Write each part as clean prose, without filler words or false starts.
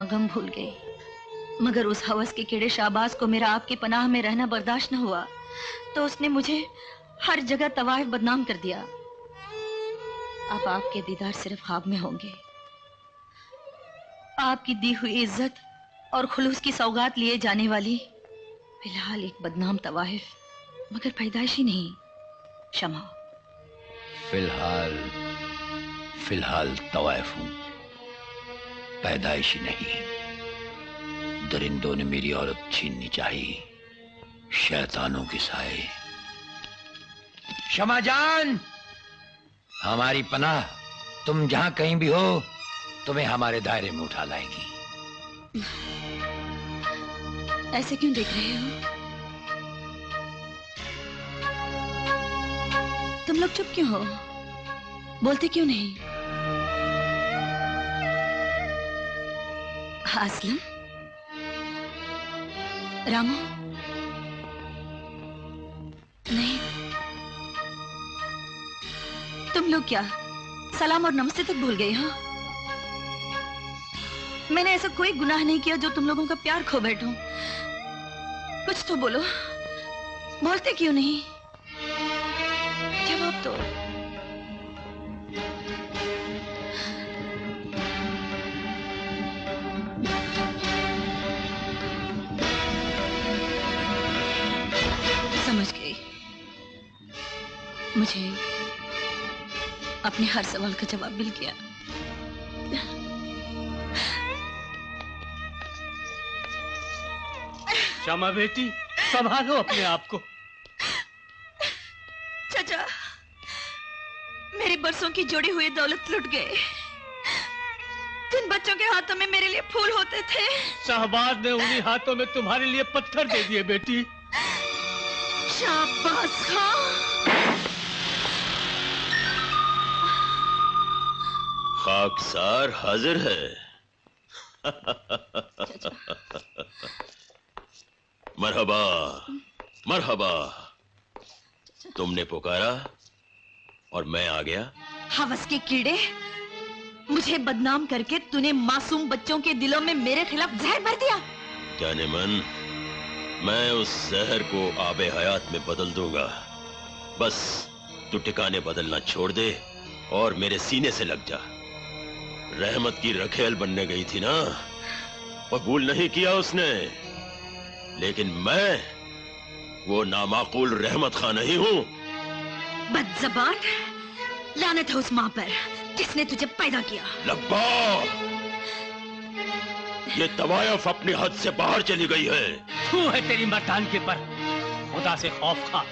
गम भूल गई, मगर उस हवस के कीड़े शाहबाज को मेरा आपकी पनाह में रहना बर्दाश्त न हुआ तो उसने मुझे हर जगह तवाइफ बदनाम कर दिया। अब आपके दीदार सिर्फ ख्वाब में होंगे। आपकी दी हुई इज्जत और खुलूस की सौगात लिए जाने वाली फिलहाल एक बदनाम तवाइफ, मगर पैदाइशी नहीं शमा। फिलहाल तवाइफ हूं, पैदाइशी नहीं। दरिंदों ने मेरी औरत छीननी चाहिए, शैतानों की साए। शमा जान, हमारी पनाह तुम जहां कहीं भी हो तुम्हें हमारे दायरे में उठा लाएगी। ऐसे क्यों देख रहे हो? तुम लोग चुप क्यों हो? बोलते क्यों नहीं? असलम, रामू, नहीं। तुम लोग क्या सलाम और नमस्ते तक भूल गए हो? मैंने ऐसा कोई गुनाह नहीं किया जो तुम लोगों का प्यार खो बैठूं। कुछ तो बोलो, बोलते क्यों नहीं? जवाब दो। समझ गई, मुझे अपने हर सवाल का जवाब मिल गया। शमा बेटी, संभालो अपने आप को। चाचा, मेरी बरसों की जोड़ी हुई दौलत लुट गए। जिन बच्चों के हाथों में मेरे लिए फूल होते थे, शाहबाज ने उन्हीं हाथों में तुम्हारे लिए पत्थर दे दिए बेटी। शाबाश खां। खाकसार हाजिर है। मरहबा मरहबा, तुमने पुकारा और मैं आ गया। हवस के कीड़े, मुझे बदनाम करके तूने मासूम बच्चों के दिलों में मेरे खिलाफ जहर भर दिया। जाने मन, मैं उस जहर को आबे हयात में बदल दूंगा। बस तू ठिकाने बदलना छोड़ दे और मेरे सीने से लग जा। रहमत की रखेल बनने गई थी ना, कबूल नहीं किया उसने, लेकिन मैं वो नामाकूल रहमत खां नहीं हूं। बदज़बान, लानत है उस मां पर जिसने तुझे पैदा किया। लब्बा, ये तवायफ अपनी हद से बाहर चली गई है। तू है तेरी मर्दानगी पर, खुदा से खौफ खा।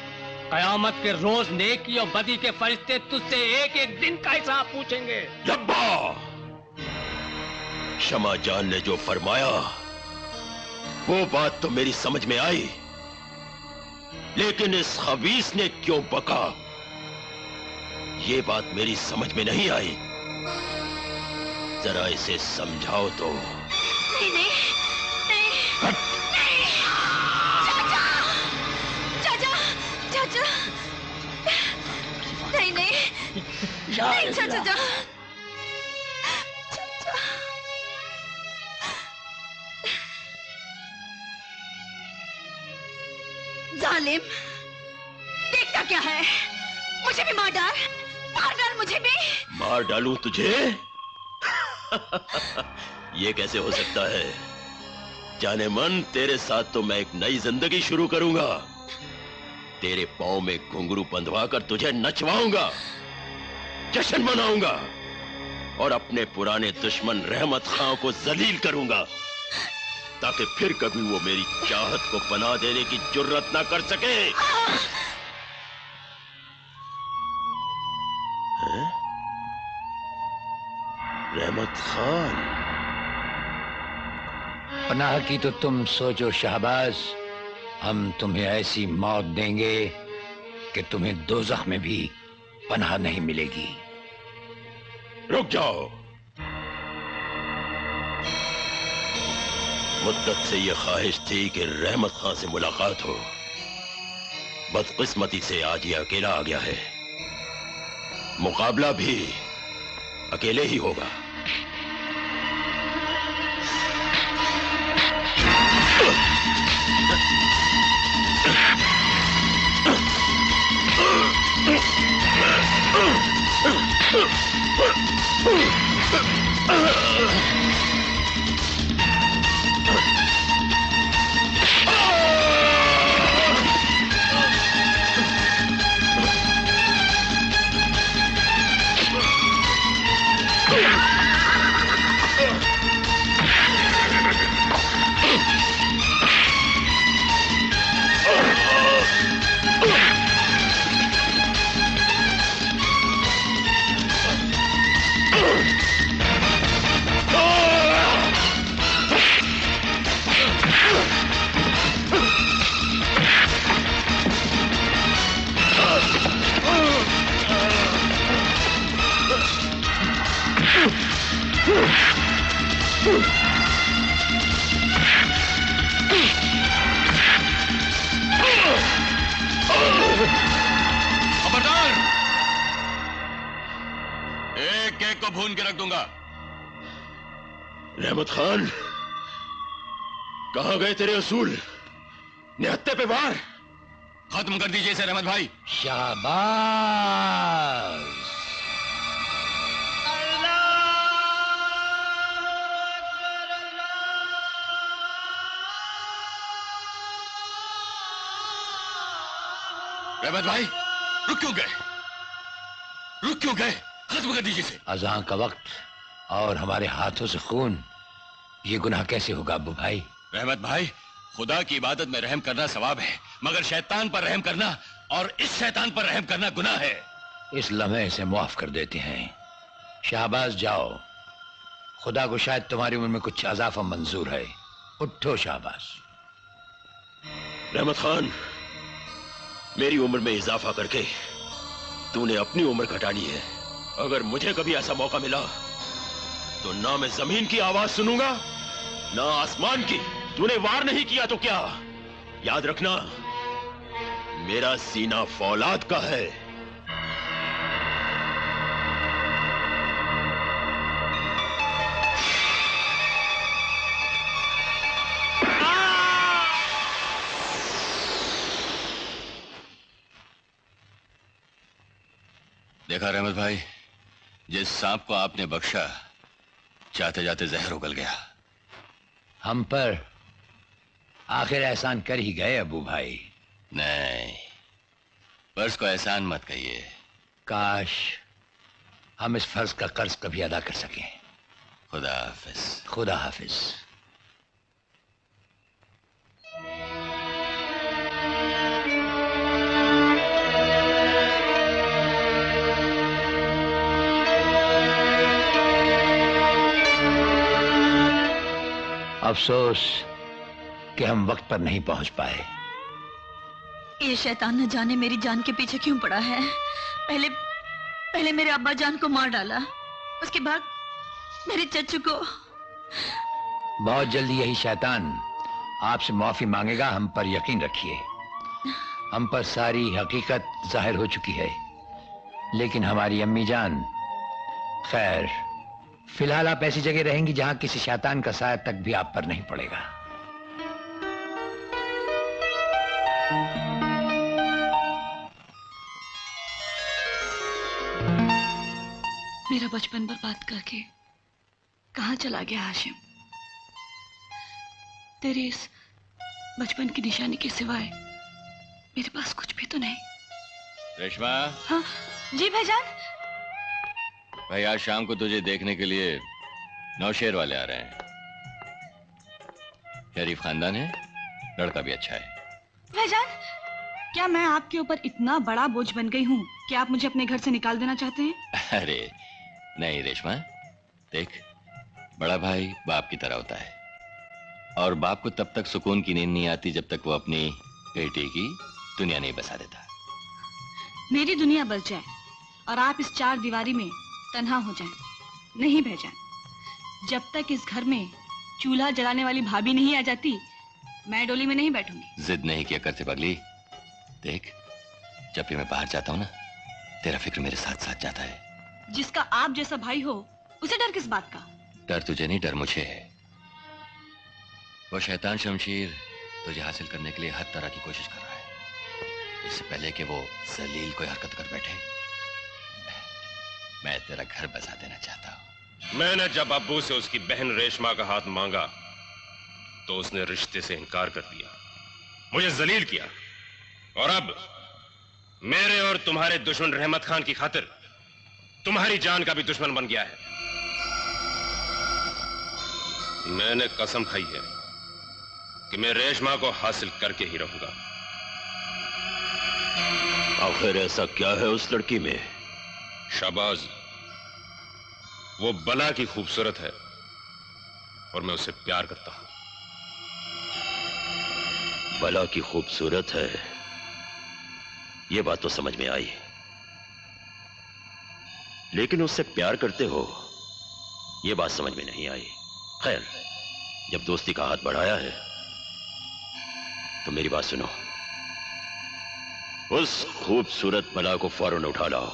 कयामत के रोज नेकी और बदी के फरिश्ते तुझसे एक एक दिन का हिसाब पूछेंगे। लब्बा, शमा जान ने जो फरमाया वो बात तो मेरी समझ में आई, लेकिन इस खबीस ने क्यों बका, ये बात मेरी समझ में नहीं आई। जरा इसे समझाओ तो। नहीं नहीं नहीं, नहीं। चाचा, चाचा, चाचा, नहीं नहीं, नहीं चाचा, चाचा, जालिम, देखता क्या है? मुझे भी मार डाल मुझे भी। मार डालूं तुझे? ये कैसे हो सकता है? जाने मन, तेरे साथ तो मैं एक नई जिंदगी शुरू करूंगा। तेरे पांव में घुंघरू बंधवा कर तुझे नचवाऊंगा, जश्न मनाऊंगा और अपने पुराने दुश्मन रहमत खां को जलील करूंगा, ताकि फिर कभी वो मेरी चाहत को पनाह देने की जुर्रत ना कर सके। रहमत खान, पनाह की तो तुम सोचो शहबाज, हम तुम्हें ऐसी मौत देंगे कि तुम्हें दोज़ख में भी पनाह नहीं मिलेगी। रुक जाओ। मुद्दत से ये ख्वाहिश थी कि रहमत खां से मुलाकात हो। बदकिस्मती से आज ये अकेला आ गया है। मुकाबला भी अकेले ही होगा। एक को भून के रख दूंगा। रहमत खान, कहां गए तेरे असूल? निहत्ते पे वार। खत्म कर दीजिए इसे रहमत भाई। शाबाश। रहमत भाई रुक क्यों गए? रुक क्यों गए? खत्म कर दीजिए इसे। अज़ां का वक्त और हमारे हाथों से खून, ये गुनाह कैसे होगा अब्बू भाई? रहमत भाई, खुदा की इबादत में रहम करना सवाब है, मगर शैतान पर रहम करना और इस शैतान पर रहम करना गुनाह है। इस लम्हे से माफ कर देते हैं। शाहबाज जाओ, खुदा को शायद तुम्हारी उम्र में कुछ अजाफा मंजूर है। उठो शाहबाज। रहमत खान, मेरी उम्र में इजाफा करके तूने अपनी उम्र घटानी है। अगर मुझे कभी ऐसा मौका मिला तो ना मैं जमीन की आवाज सुनूंगा ना आसमान की। तूने वार नहीं किया तो क्या, याद रखना मेरा सीना फौलाद का है। देखा रहमत भाई, जिस सांप को आपने बख्शा, जाते जाते जहर उगल गया। हम पर आखिर एहसान कर ही गए अबू भाई। नहीं, फर्ज को एहसान मत कहिए। काश हम इस फर्ज का कर्ज कभी अदा कर सकें। खुदा हाफिज। खुदा हाफिज। अफसोस कि हम वक्त पर नहीं पहुंच पाए। ये शैतान न जाने मेरी जान के पीछे क्यों पड़ा है। पहले मेरे अब्बा जान को मार डाला, उसके बाद मेरे चच्चू को। बहुत जल्दी यही शैतान आपसे माफी मांगेगा, हम पर यकीन रखिए। हम पर सारी हकीकत जाहिर हो चुकी है, लेकिन हमारी अम्मी जान, खैर फिलहाल आप ऐसी जगह रहेंगी जहां किसी शैतान का साया तक भी आप पर नहीं पड़ेगा। मेरा बचपन बर्बाद करके कहां चला गया हाशिम? तेरे इस बचपन की निशानी के सिवाय मेरे पास कुछ भी तो नहीं। रेशमा। हाँ जी भाईजान। भाई आज शाम को तुझे देखने के लिए नौशेर वाले आ रहे हैं। शरीफ खानदान है, लड़का भी अच्छा है। भाईजान, क्या मैं आपके ऊपर इतना बड़ा बोझ बन गई हूँ कि आप मुझे अपने घर से निकाल देना चाहते हैं? अरे नहीं रेशमा, देख बड़ा भाई बाप की तरह होता है, और बाप को तब तक सुकून की नींद नहीं आती जब तक वो अपनी बेटी की दुनिया नहीं बसा देता। मेरी दुनिया बस जाए और आप इस चार दीवारी में तन्हा हो जाएं। नहीं भाईजान, जब तक इस घर में चूल्हा जलाने वाली भाभी नहीं आ जाती, मैं डोली में नहीं बैठूंगी। जिद नहीं किया करते पगली। देख, जब भी मैं बाहर जाता हूँ ना, तेरा फिक्र मेरे साथ साथ जाता है। जिसका आप जैसा भाई हो, उसे डर किस बात का? डर तुझे नहीं, डर मुझे है। वो शैतान शमशीर तुझे हासिल करने के लिए हर तरह की कोशिश कर रहा है। इससे पहले कि वो जलील कोई हरकत कर बैठे, मैं तेरा घर बसा देना चाहता हूँ। मैंने जब अब्बू से उसकी बहन रेशमा का हाथ मांगा तो उसने रिश्ते से इनकार कर दिया, मुझे जलील किया, और अब मेरे और तुम्हारे दुश्मन रहमत खान की खातिर तुम्हारी जान का भी दुश्मन बन गया है। मैंने कसम खाई है कि मैं रेशमा को हासिल करके ही रहूंगा। आखिर ऐसा क्या है उस लड़की में? शाबाज, वो बला की खूबसूरत है और मैं उससे प्यार करता हूं। बला की खूबसूरत है, ये बात तो समझ में आई, लेकिन उससे प्यार करते हो, ये बात समझ में नहीं आई। खैर, जब दोस्ती का हाथ बढ़ाया है तो मेरी बात सुनो। उस खूबसूरत बला को फौरन उठा लाओ,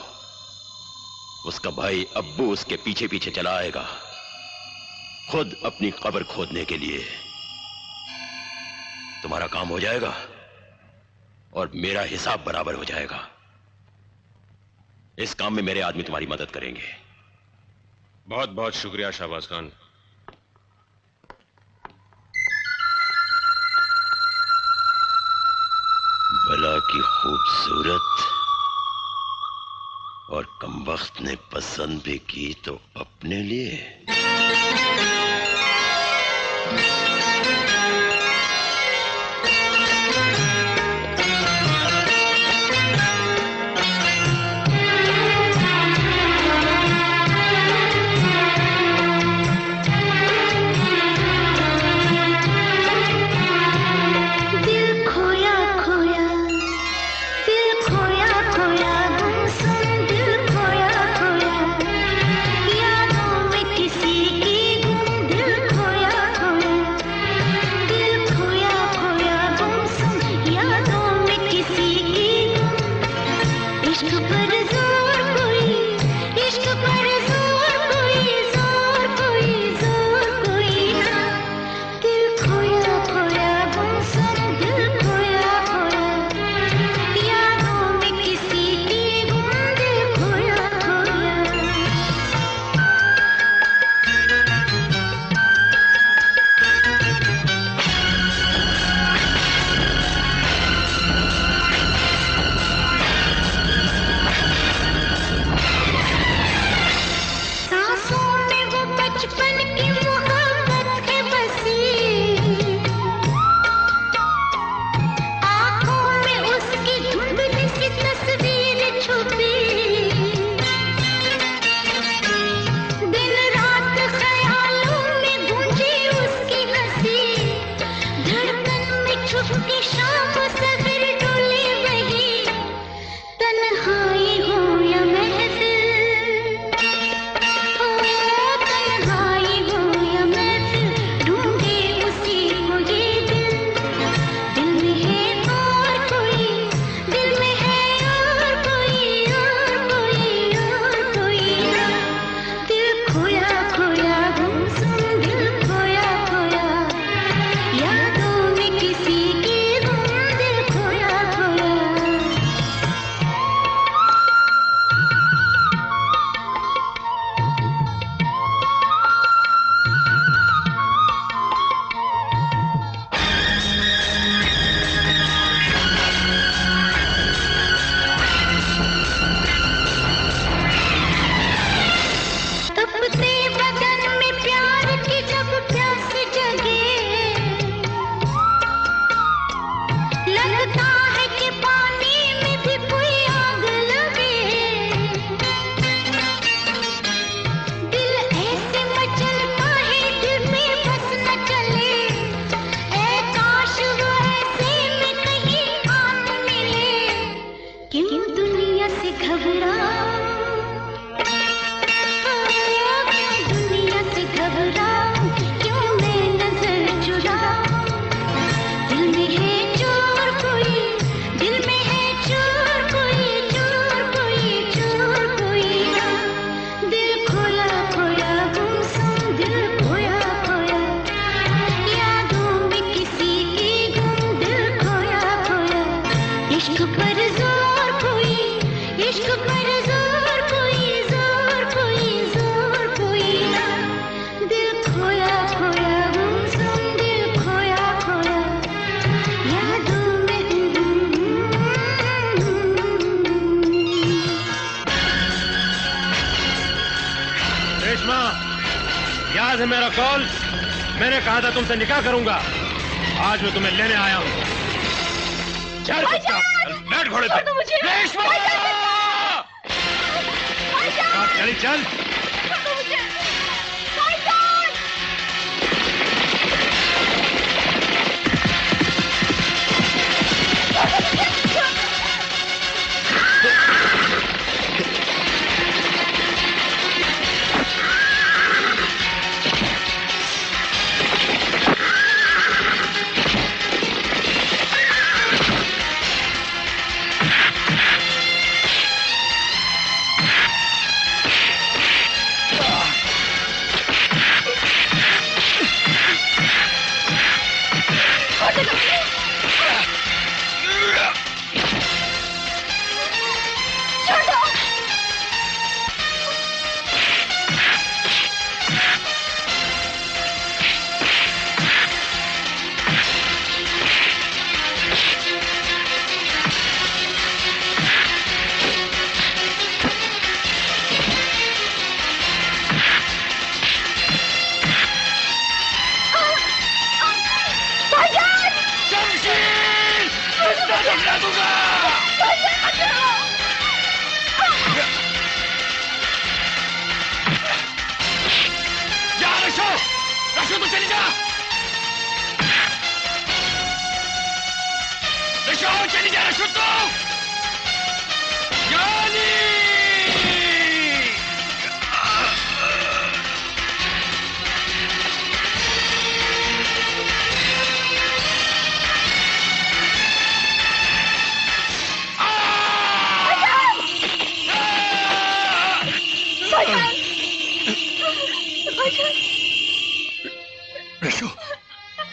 उसका भाई अब्बू उसके पीछे पीछे चला आएगा, खुद अपनी कब्र खोदने के लिए। तुम्हारा काम हो जाएगा और मेरा हिसाब बराबर हो जाएगा। इस काम में मेरे आदमी तुम्हारी मदद करेंगे। बहुत बहुत शुक्रिया शाहबाज खान। भला की खूबसूरत और कमबख्त ने पसंद भी की तो अपने लिए। याद है मेरा कॉल? मैंने कहा था तुमसे निकाह करूंगा। आज मैं तुम्हें लेने आया हूं। चल बैठ घोड़े पे। चली चल।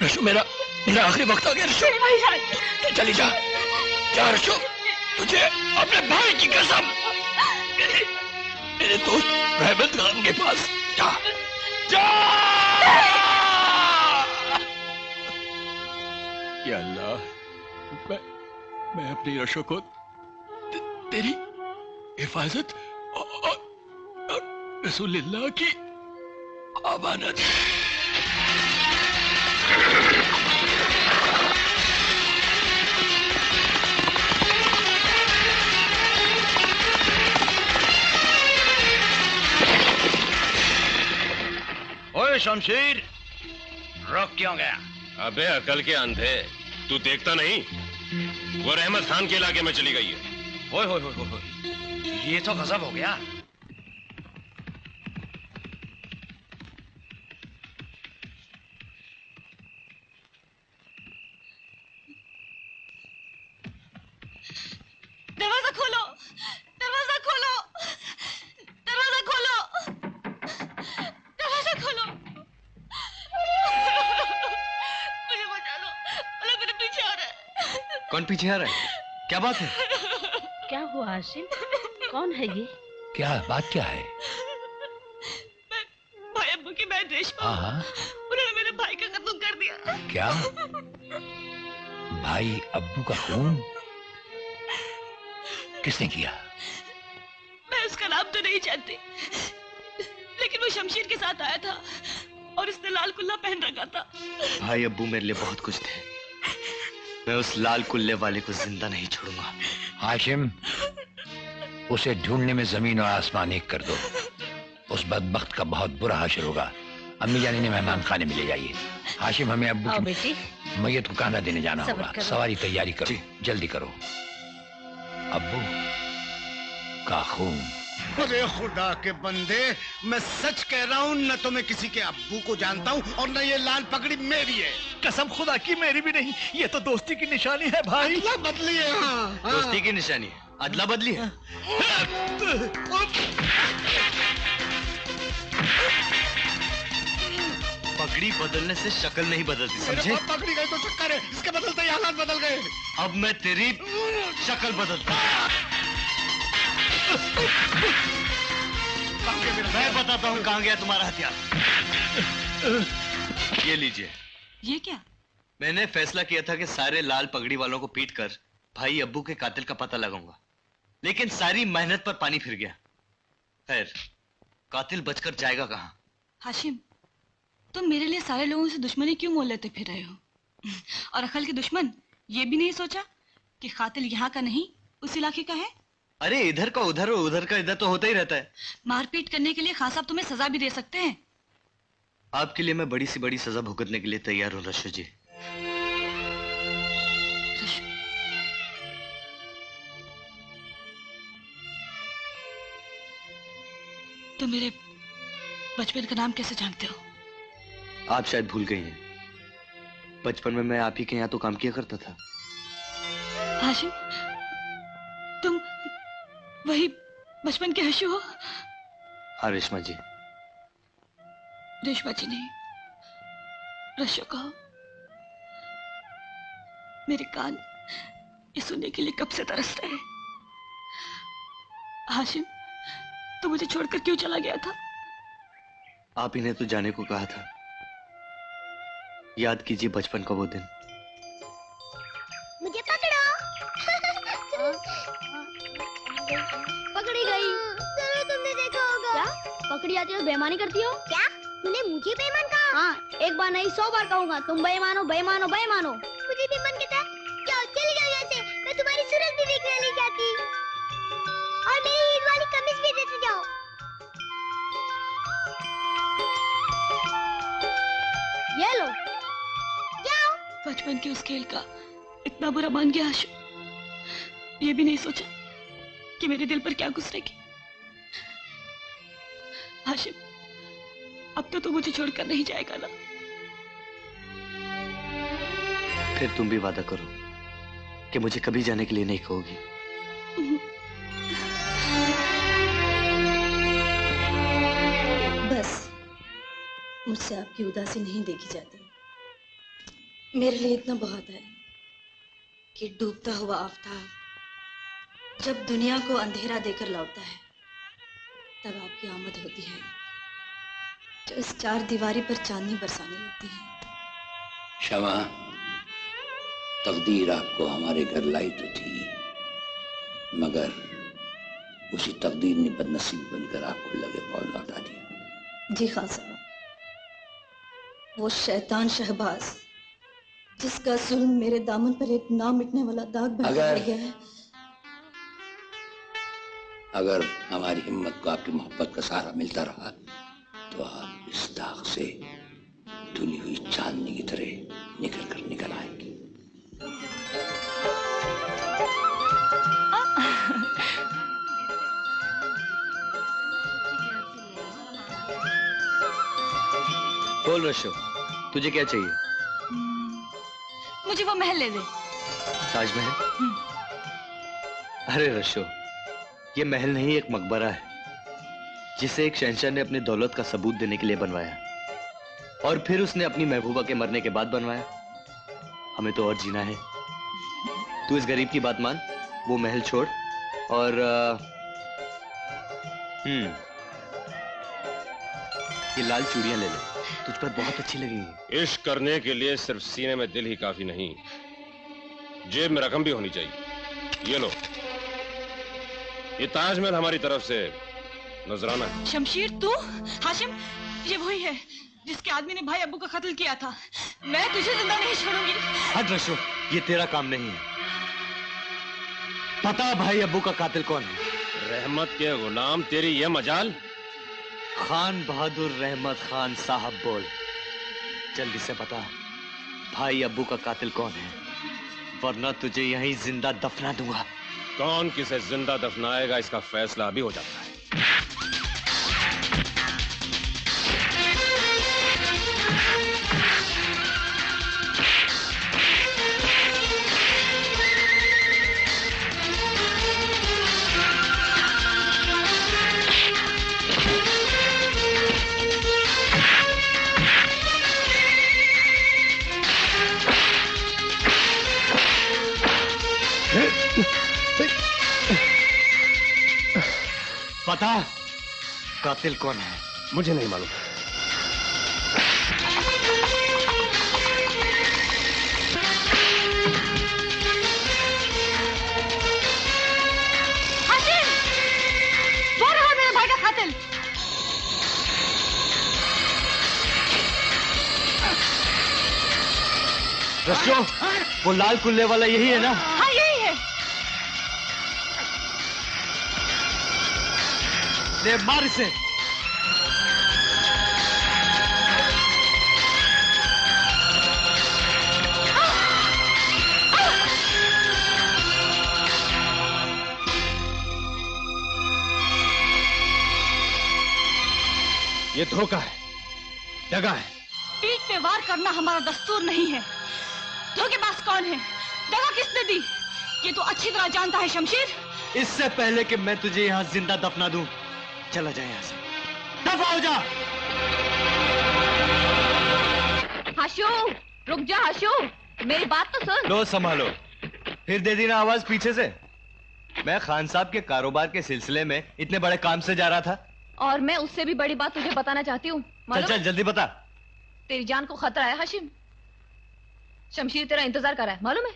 रशु, मेरा मेरा आखिरी वक्त आ गया रशु। तू चली जा, जा रशु, तुझे अपने भाई की कसम। मेरे दोस्त रहमत खान के पास जा, जा। या अल्लाह, मैं अपनी रशु को तेरी हिफाजत और रसूलुल्लाह की अमानत। ओए शमशीर, रुक क्यों गया? अबे अकल के अंधे, तू देखता नहीं वो रहमत खान के इलाके में चली गई है। ओए होए होए होए, ये तो गजब हो गया। दरवाजा खोलो, दरवाजा खोलो, दरवाजा खोलो, दरवाजा खोलो। मुझे बचा लो, अल्लाह मेरे पीछे आ रहा है। कौन पीछे आ रहा है? क्या बात है? क्या हुआ हाशिम? कौन है ये? क्या बात क्या है? भाई अब्बू की बहन रेशमा, हाँ, उन्होंने मेरे भाई का कत्ल कर दिया। क्या? भाई अब्बू का खून किसने किया? मैं उसका नाम तो नहीं जानती, लेकिन वो शमशीर के साथ आया था और इसने लाल कुल्ला पहन रखा था। भाई अब्बू मेरे लिए बहुत कुछ थे, मैं उस लाल कुल्ले वाले को जिंदा नहीं छोड़ूंगा। हाशिम, उसे ढूंढने में जमीन और आसमान एक कर दो। उस बदबख्त का बहुत बुरा हाशिर होगा। अम्मी जानी ने मेहमान खाने में ले जाइए। हाशिम, हमें अब्बू की बेटी, मैयत को कांधा देने जाना सब्र होगा। करो। सवारी तैयारी करो, जल्दी करो। अब्बू का खून। अरे खुदा के बंदे, मैं सच कह रहा हूँ, न तो मैं किसी के अब्बू को जानता हूँ और न ये लाल पगड़ी मेरी है। कसम खुदा की मेरी भी नहीं, ये तो दोस्ती की निशानी है भाई। अदला बदली है। हाँ, दोस्ती की निशानी है, अदला बदली है। पगड़ी बदलने से शक्ल नहीं बदलती, समझे? पगड़ी गई तो चक्कर है, इसके बदलते ही हालात बदल गए। अब मैं तेरी शक्ल बदलता हूं। मैं बताता हूँ कहाँ गया तुम्हारा हथियार। ये लीजिए। ये क्या? मैंने फैसला किया था कि सारे लाल पगड़ी वालों को पीट कर भाई अब्बू के कातिल का पता लगाऊंगा, लेकिन सारी मेहनत पर पानी फिर गया। खैर, कातिल बचकर जाएगा कहाँ? हाशिम, तुम मेरे लिए सारे लोगों से दुश्मनी क्यों मोल लेते फिर रहे हो? और अकल के दुश्मन ये भी नहीं सोचा कि कातिल यहाँ का नहीं उस इलाके का है? अरे इधर का उधर और उधर का इधर तो होता ही रहता है। मारपीट करने के लिए खान साहब तुम्हें सजा भी दे सकते हैं। आपके लिए मैं बड़ी से बड़ी सजा भुगतने के लिए तैयार हूँ रशु जी। तुम मेरे बचपन का नाम कैसे जानते हो? आप शायद भूल गई हैं, बचपन में मैं आप ही के यहाँ तो काम किया करता था। हाशिम, तुम वही बचपन के हशु हो? हाँ रेशमा जी। रेशमा जी नहीं, रशु कहो। मेरे कान ये सुनने के लिए कब से तरस रहे हैं। हाशिम, तू मुझे छोड़कर क्यों चला गया था? आप इन्हें तो जाने को कहा था। याद कीजिए बचपन का वो दिन। मुझे पकड़ो। पकड़ी गई। जरूर तुमने देखा होगा। क्या? पकड़ी जाती हो बेईमानी करती हो? क्या? तूने मुझे बेईमान कहा? हाँ, एक बार नहीं 100 बार कहूँगा। तुम बेईमान हो, बेईमान हो, बेईमान हो। मुझे बेईमान कहता है? जाओ, चली जाओ यहाँ से। मैं तुम्हारी सूरत भी देखने नहीं चाहती। और मेरी ईद वाली कमीज भी देते जाओ। ये लो। जाओ। बचपन के उस खेल का इतना बुरा मान गया आशु। ये भी नहीं सोचा कि मेरे दिल पर क्या गुजरेगी। हाशिम, अब तो तू मुझे छोड़कर नहीं जाएगा ना? फिर तुम भी वादा करो कि मुझे कभी जाने के लिए नहीं कहोगी। बस, मुझसे आपकी उदासी नहीं देखी जाती। मेरे लिए इतना बहुत है कि डूबता हुआ आफताब जब दुनिया को अंधेरा देकर लौटता है तब आपकी आमद होती है जो इस चार दीवारी पर चांदनी बरसाने लगती है। शमा, तकदीर आपको हमारे घर लाई तो थी, मगर उसी तकदीर ने बदनसीब बनकर आपको लगे पाँव लौटा दिया। जी खान साहब, वो शैतान शहबाज जिसका जुल्म मेरे दामन पर एक ना मिटने वाला दाग बन गया है। अगर हमारी हिम्मत को आपकी मोहब्बत का सहारा मिलता रहा तो आप इस दाग से धुली हुई चांदनी की तरह निकल आएंगी। बोल रशो, तुझे क्या चाहिए? मुझे वो महल ले दे। ताजमहल? अरे रशो, ये महल नहीं एक मकबरा है जिसे एक शहंशाह ने अपनी दौलत का सबूत देने के लिए बनवाया और फिर उसने अपनी महबूबा के मरने के बाद बनवाया। हमें तो और जीना है। तू इस गरीब की बात मान, वो महल छोड़ और ये लाल चूड़ियां ले ले, तुझ पर बहुत अच्छी लगेंगी। इश्क करने के लिए सिर्फ सीने में दिल ही काफी नहीं, जेब में रकम भी होनी चाहिए। ये लो, ये ताजमहल हमारी तरफ से नजराना है। शमशीर तू? हाशिम, ये वही है जिसके आदमी ने भाई अब्बू का कत्ल किया था। मैं तुझे जिंदा नहीं छोड़ूंगी। हट रशो, ये तेरा काम नहीं है। पता भाई अब्बू का कातिल कौन है? रहमत के गुलाम, तेरी ये मजाल? खान बहादुर रहमत खान साहब, बोल जल्दी से बता भाई अब्बू का कातिल कौन है, वरना तुझे यहीं जिंदा दफना दूंगा। कौन किसे जिंदा दफनाएगा इसका फैसला अभी हो जाता है। पता कातिल कौन है? मुझे नहीं मालूम। हाशिम, वो रहा मेरे भाई का कातिल। रशो, वो लाल कुल्ले वाला यही है ना? हाँ यही है। ले मार इसे। ये धोखा है, दगा है। पीठ पे वार करना हमारा दस्तूर नहीं है। धोखेबाज कौन है? दगा किसने दी? ये तो अच्छी तरह जानता है शमशीर। इससे पहले कि मैं तुझे यहाँ जिंदा दफना दूं, चला जाए यहाँ से, दफा हो जा। हाशू, रुक जा हाशू, मेरी बात तो सुन। लो संभालो, फिर दे दी ना आवाज पीछे से। मैं खान साहब के कारोबार के सिलसिले में इतने बड़े काम से जा रहा था, और मैं उससे भी बड़ी बात तुझे बताना चाहती हूँ। चल चल जल्दी बता। तेरी जान को खतरा है हाशिम। शमशीर तेरा इंतजार कर रहा है, मालूम है?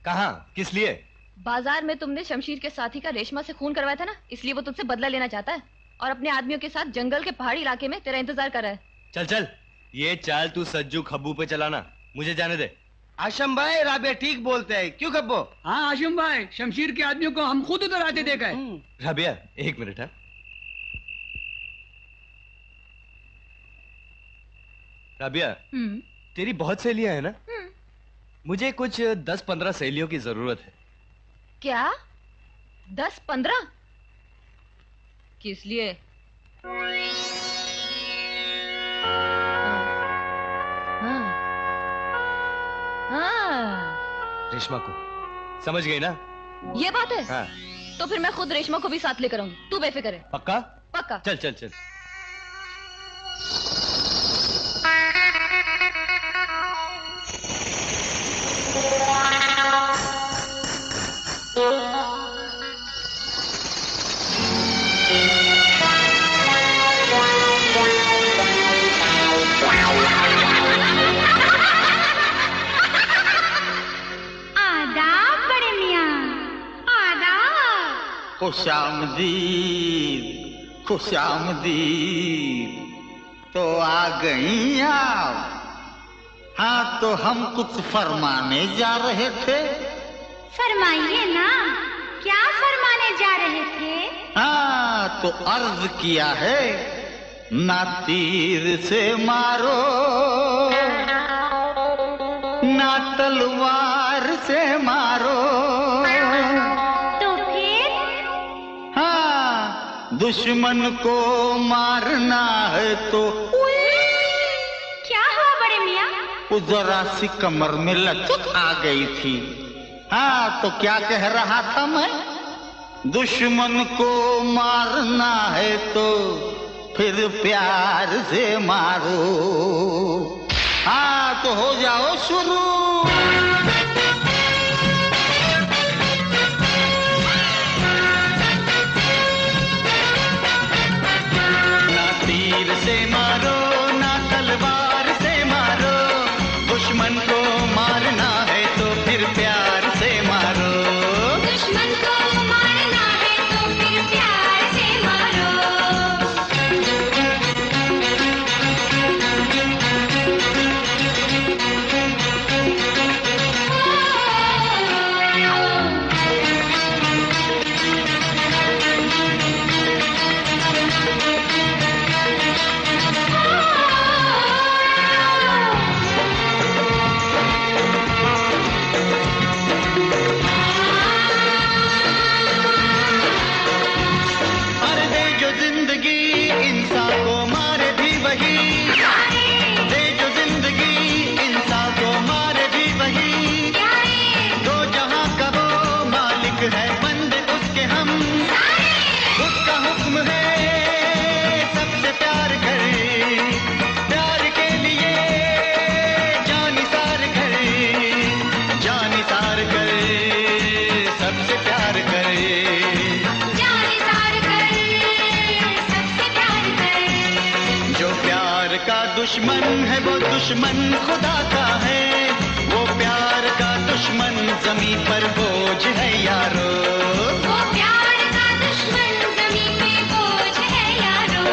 कहाँ, किस लिए? बाजार में तुमने शमशीर के साथी का रेशमा से खून करवाया था ना, इसलिए वो तुझसे बदला लेना चाहता है और अपने आदमियों के साथ जंगल के पहाड़ी इलाके में तेरा इंतजार कर रहा है। चल चल, ये चाल तू सज्जू खब्बू पे चलाना, मुझे जाने दे। आशम भाई, राबिया ठीक बोलते हैं, क्यों खब्बो? हाँ आशिम भाई, शमशीर के आदमियों को हम खुद उधर आते देखा है। राबिया एक मिनट है। राबिया, तेरी बहुत सहेलियां है ना? मुझे कुछ 10-15 सहेलियों की जरूरत है। क्या? 10-15? किस लिए? रेशमा को समझ गई ना? ये बात है? हाँ। तो फिर मैं खुद रेशमा को भी साथ लेकर आऊंगी, तू बेफिक्र है। पक्का? पक्का। चल चल चल। खुशामदीद खुशामदीद। तो आ गई आप? हाँ, तो हम कुछ फरमाने जा रहे थे। फरमाइए ना, क्या फरमाने जा रहे थे? हाँ, तो अर्ज किया है ना तीर से मारो ना तलवार से मारो। तो फिर? हाँ, दुश्मन को मारना है तो। क्या हुआ बड़े मियाँ? वो जरा सी कमर में लचक आ गई थी। हाँ, तो क्या कह रहा था मैं? दुश्मन को मारना है तो फिर प्यार से मारो। हाँ, तो हो जाओ शुरू। ना तीर से मारो ना तलवार से मारो, दुश्मन को मारना है तो फिर प्यार से मारो। दुश्मन को मारना है तो फिर प्यार से मारो। दुश्मन है वो दुश्मन खुदा का है, वो प्यार का दुश्मन जमीन पर बोझ है यारो। वो प्यार का दुश्मन जमीन पे बोझ है यारो।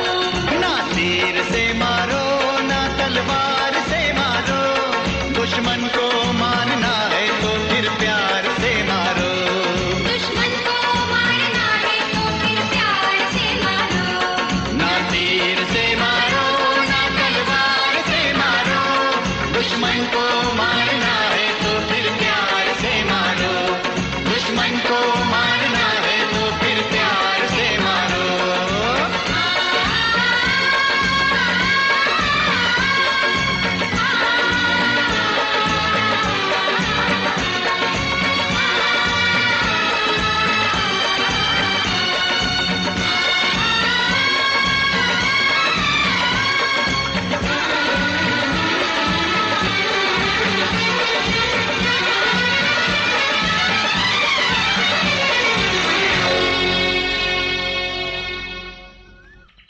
ना तीर से मारो ना तलवार से मारो, दुश्मन को मारना है तो फिर प्यार से मारो। दुश्मन को मारना है तो फिर प्यार से मारो। ना तीर से मारो दुश्मन को मारना है तो फिर प्यार से मारो। दुश्मन को मारना है तो फिर प्यार से मारो।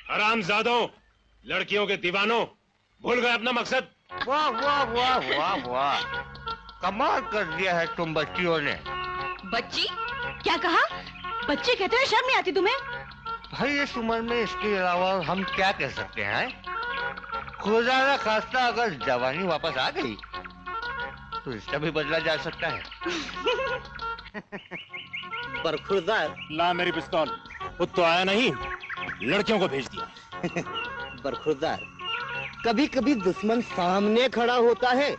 हरामजादों, लड़कियों के दीवानों, भूल गए अपना मकसद। वाह वाह वाह वाह वाह, कमाल कर दिया है तुम बच्चियों ने। बच्ची? क्या कहा? बच्ची कहते हैं, शर्म नहीं आती तुम्हें? भाई इस उम्र में इसके अलावा हम क्या कह सकते हैं? खुदा ना खास्ता अगर जवानी वापस आ गई तो इसका भी बदला जा सकता है। बरखुरदार, ला मेरी पिस्तौल। खुद तो आया नहीं, लड़कियों को भेज दिया। बरखुरदार, कभी कभी दुश्मन सामने खड़ा होता है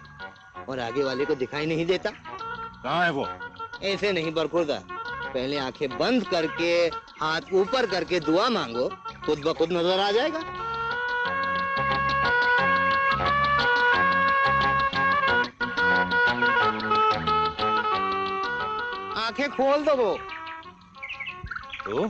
और आगे वाले को दिखाई नहीं देता। कहाँ है वो? ऐसे नहीं बरखुरदार, पहले आंखें बंद करके हाथ ऊपर करके दुआ मांगो, खुद ब खुद नजर आ जाएगा। आंखें खोल दो वो। तो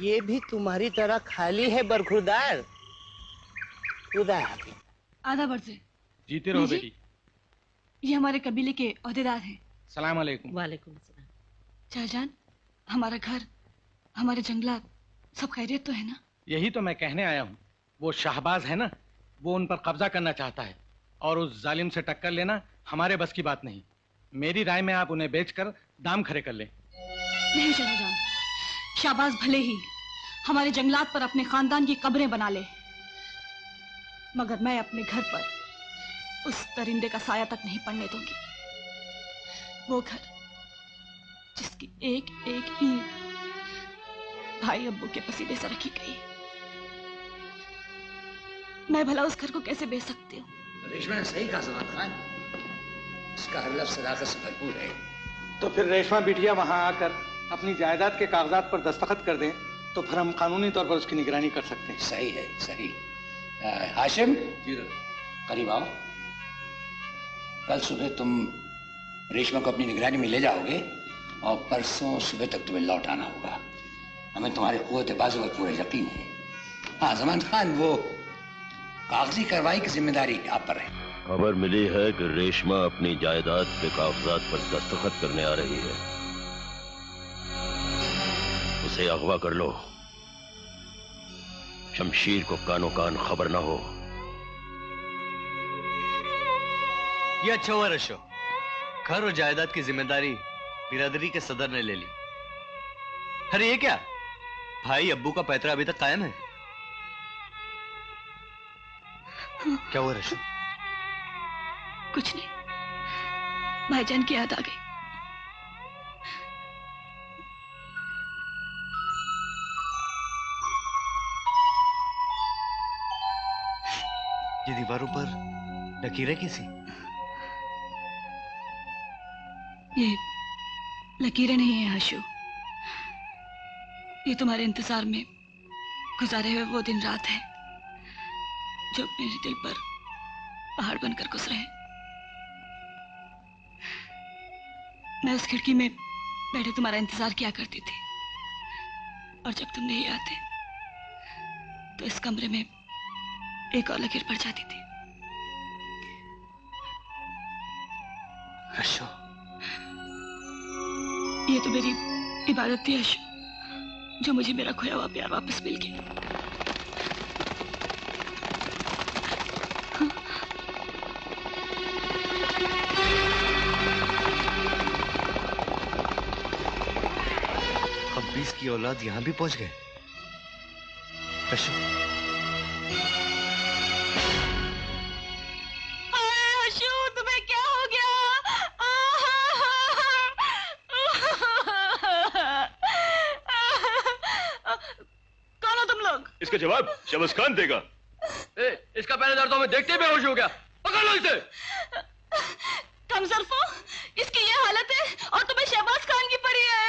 ये भी तुम्हारी तरह खाली है बरखुरदार। खुदा हाफिज। आधा वर्ष से। जीते रहो बेटी। ये हमारे कबीले के ओहदेदार हैं। सलाम अलैकुम। वालेकुम सलाम। चाचाजान, हमारा घर, हमारे जंगलात सब खैरियत तो है ना? यही तो मैं कहने आया हूँ। वो शाहबाज है ना, वो उन पर कब्जा करना चाहता है और उस जालिम से टक्कर लेना हमारे बस की बात नहीं। मेरी राय में आप उन्हें बेचकर दाम खड़े कर लें। नहीं शहजान, शाहबाज भले ही हमारे जंगलात पर अपने खानदान की कब्रें बना ले, मगर मैं अपने घर पर उस दरिंदे का साया तक नहीं पड़ने दूंगी। वो घर जिसकी एक एक ईंट भाई अब्बू के पसीने से रखी गई, मैं भला उस घर को कैसे बेच सकती हूँ? रेशमा ने सही कहा जमान खान, इसका हर लफ्ज़ सदाकत से भरपूर है। तो फिर रेशमा बिटिया वहां आकर अपनी जायदाद के कागजात पर दस्तखत कर दें तो फिर हम कानूनी तौर पर उसकी निगरानी कर सकते हैं। सही है, सही। हाशिम जी, करीब आओ। कल सुबह तुम रेशमा को अपनी निगरानी में ले जाओगे और परसों सुबह तक तुम्हें लौट आना होगा। हमें तुम्हारे कुव्वत बाज़ू पर पूरा यकीन है। हाँ जमान खान, वो कागजी कार्रवाई की जिम्मेदारी आप पर है। खबर मिली है कि रेशमा अपनी जायदाद के कागजात पर दस्तखत करने आ रही है। उसे अगवा कर लो, शमशीर को कानो कान खबर ना हो। ये अच्छा हुआ रशो, घर और जायदाद की जिम्मेदारी बिरादरी के सदर ने ले ली। अरे ये क्या, भाई अब्बू का पैतरा अभी तक कायम है? क्या हुआ रशो? कुछ नहीं, भाईजान की याद आ गई। ये दीवारों पर लकीरें कैसी? ये लकीरें नहीं है आशु, ये तुम्हारे इंतजार में गुजारे हुए वो दिन रात है जो मेरे दिल पर पहाड़ बनकर गुजरे हैं। मैं उस खिड़की में बैठे तुम्हारा इंतजार किया करती थी, और जब तुम नहीं आते तो इस कमरे में एक और लकीर पड़ जाती थी। अशो, ये तो मेरी इबादत थी अशो, जो मुझे मेरा खोया हुआ प्यार वापस मिल गया। खब्बीस की औलाद यहां भी पहुंच गए। अशो, तुम्हें क्या हो गया? कौन हो तुम लोग? इसका जवाब शहबाज खान देगा। इसका पहरेदार तो हमें देखते ही बेहोश हो गया। पकड़ लो इसे। कमजोरफो, इसकी ये हालत है और तुम्हें शहबाज खान की पड़ी है।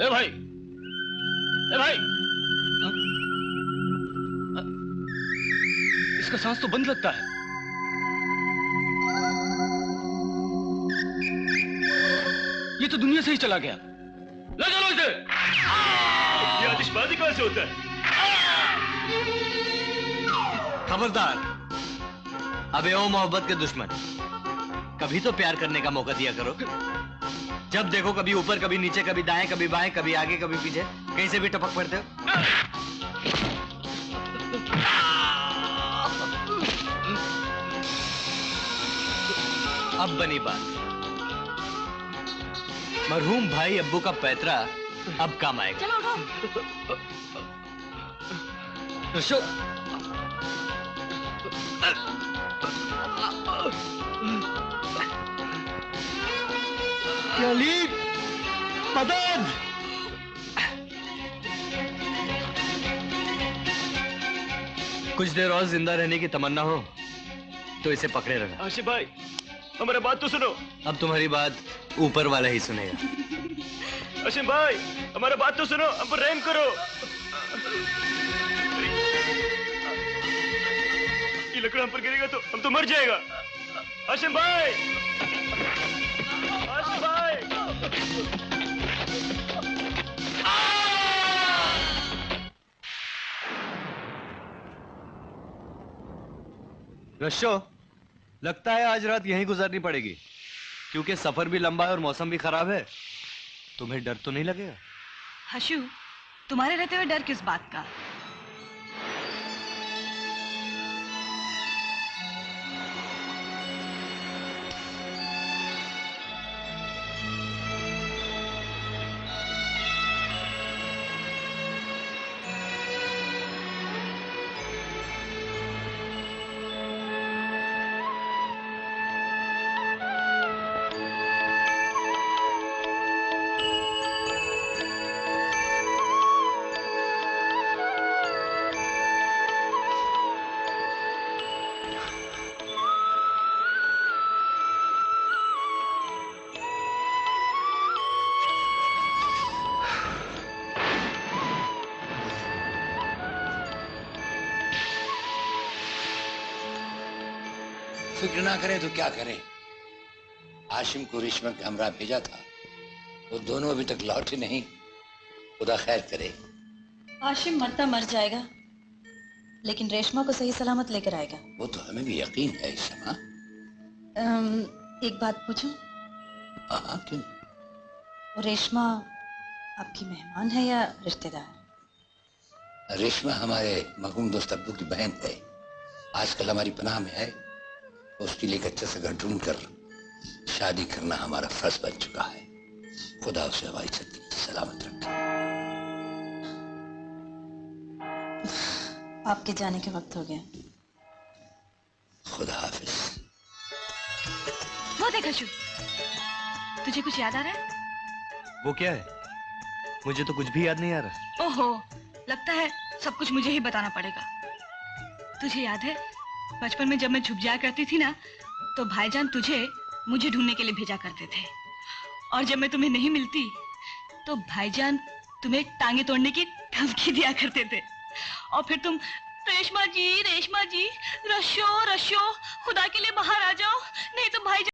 ए भाई, ए भाई, इसका सांस तो बंद लगता है। ये तो दुनिया से ही चला गया। ले चलो इसे। ये आतिशबाजी कहां से होता है? खबरदार, अबे ओ मोहब्बत के दुश्मन, कभी तो प्यार करने का मौका दिया करो। जब देखो कभी ऊपर कभी नीचे, कभी दाएं कभी बाएं, कभी आगे कभी पीछे, कहीं से भी टपक पड़ते हो। अब बनी बात, मरहूम भाई अब्बू का पैतरा अब काम आएगा। चलो उठो। रशो, अली, मदद! कुछ देर और जिंदा रहने की तमन्ना हो तो इसे पकड़े रहना। आशिफ भाई, हमारी बात तो सुनो। अब तुम्हारी बात ऊपर वाला ही सुनेगा। आशिफ भाई, हमारा बात तो सुनो, हम पर रहम करो। ये लकड़ा हम पर गिरेगा तो हम तो मर जाएगा। आशिफ भाई, आशिफ भाई। रशो, लगता है आज रात यहीं गुजारनी पड़ेगी, क्योंकि सफर भी लंबा है और मौसम भी खराब है। तुम्हें डर तो नहीं लगेगा? हशु, तुम्हारे रहते हुए डर किस बात का? फिक्र ना करें तो क्या करें। हाशिम को रेशमा के हमरा भेजा था, वो दोनों अभी तक लौटे नहीं। खुदा खैर करे। हाशिम मरता मर जाएगा, लेकिन रेशमा को सही सलामत लेकर आएगा। वो तो हमें भी यकीन है शमा। एक बात पूछूं? हाँ, क्यों? वो रेशमा आपकी मेहमान है या रिश्तेदार? रेशमा हमारे मरहूम दोस्त अब्बू की बहन है, आजकल हमारी पनाह में है। उसके लिए एक अच्छा सा घर ढूंढ कर शादी करना हमारा फर्ज बन चुका है। खुदा उसे हवाई सलामत रखे। आपके जाने का वक्त हो गया। खुदा हाफिज। वो देखा शु, तुझे कुछ याद आ रहा है? वो क्या है? मुझे तो कुछ भी याद नहीं आ रहा। ओहो, लगता है सब कुछ मुझे ही बताना पड़ेगा। तुझे याद है बचपन में जब मैं छुप जाया करती थी ना, तो भाईजान तुझे मुझे ढूंढने के लिए भेजा करते थे, और जब मैं तुम्हें नहीं मिलती तो भाईजान तुम्हें टांगे तोड़ने की धमकी दिया करते थे, और फिर तुम रेशमा जी रशो रशो खुदा के लिए बाहर आ जाओ, नहीं तो भाईजान